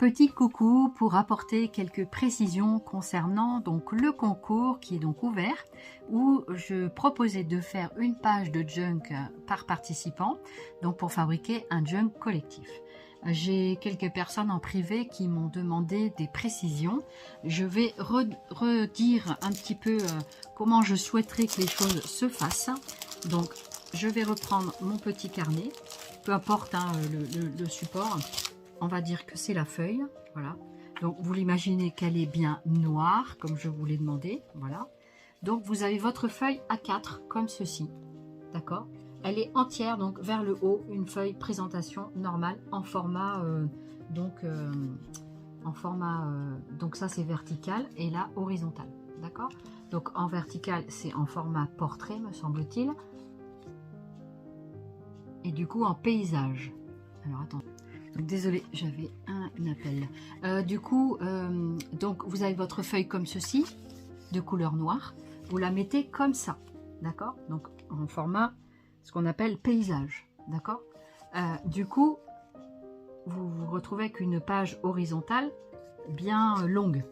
Petit coucou pour apporter quelques précisions concernant donc le concours qui est donc ouvert, où je proposais de faire une page de junk par participant, donc pour fabriquer un junk collectif. J'ai quelques personnes en privé qui m'ont demandé des précisions. Je vais redire un petit peu comment je souhaiterais que les choses se fassent. Donc je vais reprendre mon petit carnet, peu importe hein, le support. On va dire que c'est la feuille, voilà. Donc vous l'imaginez qu'elle est bien noire, comme je vous l'ai demandé, voilà. Donc vous avez votre feuille A4, comme ceci, d'accord. Elle est entière, donc vers le haut, une feuille présentation normale, en format, donc ça c'est vertical, et là horizontal, d'accord. Donc en vertical, c'est en format portrait, me semble-t-il. Et du coup en paysage. Alors attends. Désolée, j'avais un appel. Donc vous avez votre feuille comme ceci, de couleur noire. Vous la mettez comme ça, d'accord. Donc en format, ce qu'on appelle paysage, d'accord. Du coup, vous vous retrouvez avec une page horizontale bien longue.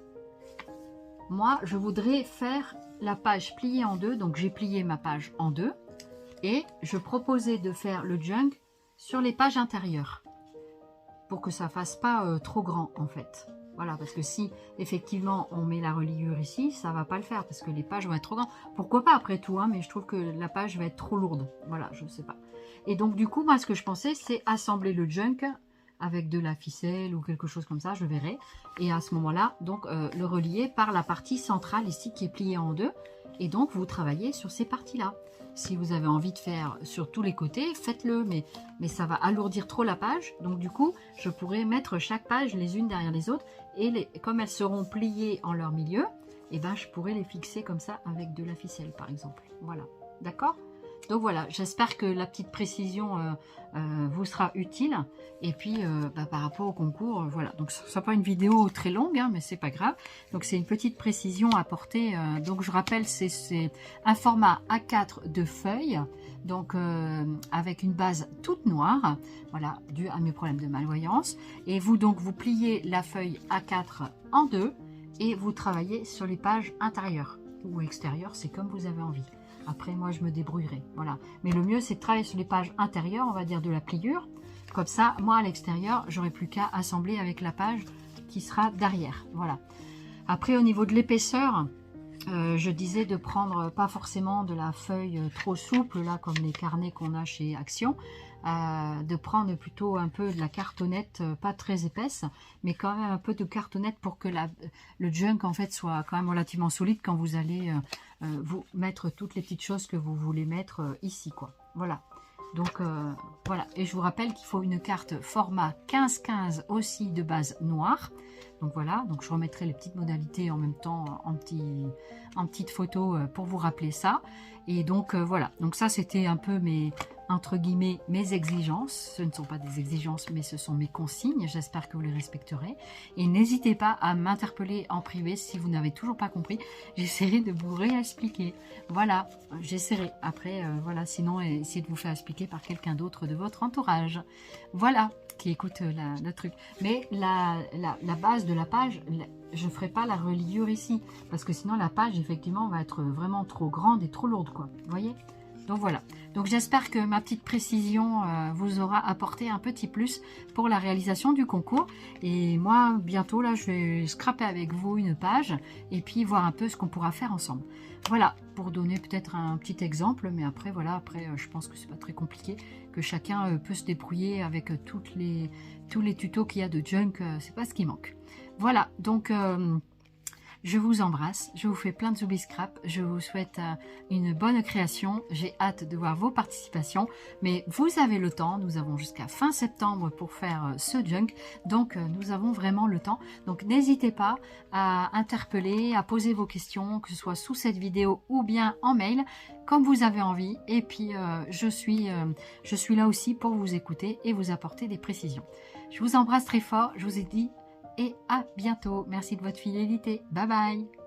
Moi, je voudrais faire la page pliée en deux, donc j'ai plié ma page en deux. Et je proposais de faire le junk sur les pages intérieures, pour que ça fasse pas trop grand en fait. Voilà, parce que si effectivement on met la reliure ici, ça va pas le faire parce que les pages vont être trop grandes. Pourquoi pas après tout, hein, mais je trouve que la page va être trop lourde. Voilà, je sais pas. Et donc du coup, moi ce que je pensais, c'est assembler le junk avec de la ficelle ou quelque chose comme ça, je verrai. Et à ce moment-là, donc le relier par la partie centrale ici qui est pliée en deux. Et donc vous travaillez sur ces parties-là. Si vous avez envie de faire sur tous les côtés, faites-le, mais ça va alourdir trop la page. Donc du coup, je pourrais mettre chaque page les unes derrière les autres. Et comme elles seront pliées en leur milieu, et ben, je pourrais les fixer comme ça avec de la ficelle, par exemple. Voilà, d'accord? Donc voilà, j'espère que la petite précision vous sera utile. Et puis, par rapport au concours, voilà. Donc, ce ne sera pas une vidéo très longue, hein, mais c'est pas grave. Donc, c'est une petite précision à apporter. Donc, je rappelle, c'est un format A4 de feuilles. Donc, avec une base toute noire. Voilà, dû à mes problèmes de malvoyance. Et vous, donc, vous pliez la feuille A4 en deux. Et vous travaillez sur les pages intérieures ou extérieures, c'est comme vous avez envie. Après, moi, je me débrouillerai. Voilà. Mais le mieux, c'est de travailler sur les pages intérieures, on va dire de la pliure. Comme ça, moi, à l'extérieur, j'aurai plus qu'à assembler avec la page qui sera derrière. Voilà. Après, au niveau de l'épaisseur, je disais de prendre pas forcément de la feuille trop souple, là, comme les carnets qu'on a chez Action. De prendre plutôt un peu de la cartonnette, pas très épaisse, mais quand même un peu de cartonnette pour que le junk en fait soit quand même relativement solide quand vous allez vous mettre toutes les petites choses que vous voulez mettre ici, quoi. Voilà. Donc voilà, et je vous rappelle qu'il faut une carte format 15-15 aussi de base noire. Donc voilà, donc je remettrai les petites modalités en même temps en petite photo pour vous rappeler ça. Et donc voilà, donc ça c'était un peu entre guillemets mes exigences. Ce ne sont pas des exigences, mais ce sont mes consignes. J'espère que vous les respecterez. Et n'hésitez pas à m'interpeller en privé si vous n'avez toujours pas compris. J'essaierai de vous réexpliquer. Voilà, j'essaierai. Après, voilà, sinon, essayez de vous faire expliquer par quelqu'un d'autre de votre entourage. Voilà, qui écoute le truc. Mais la base de la page, je ne ferai pas la reliure ici. Parce que sinon, la page, effectivement, va être vraiment trop grande et trop lourde, quoi. Vous voyez ? Donc voilà, donc j'espère que ma petite précision vous aura apporté un petit plus pour la réalisation du concours. Et moi, bientôt, là, je vais scraper avec vous une page et puis voir un peu ce qu'on pourra faire ensemble. Voilà, pour donner peut-être un petit exemple, mais après, voilà, après, je pense que c'est pas très compliqué, que chacun peut se débrouiller avec tous les tutos qu'il y a de junk, c'est pas ce qui manque. Voilà, donc... je vous embrasse, je vous fais plein de zoubis scrap, je vous souhaite une bonne création, j'ai hâte de voir vos participations, mais vous avez le temps, nous avons jusqu'à fin septembre pour faire ce junk, donc nous avons vraiment le temps, donc n'hésitez pas à interpeller, à poser vos questions, que ce soit sous cette vidéo ou bien en mail, comme vous avez envie, et puis je suis là aussi pour vous écouter et vous apporter des précisions. Je vous embrasse très fort, je vous ai dit et à bientôt. Merci de votre fidélité. Bye bye.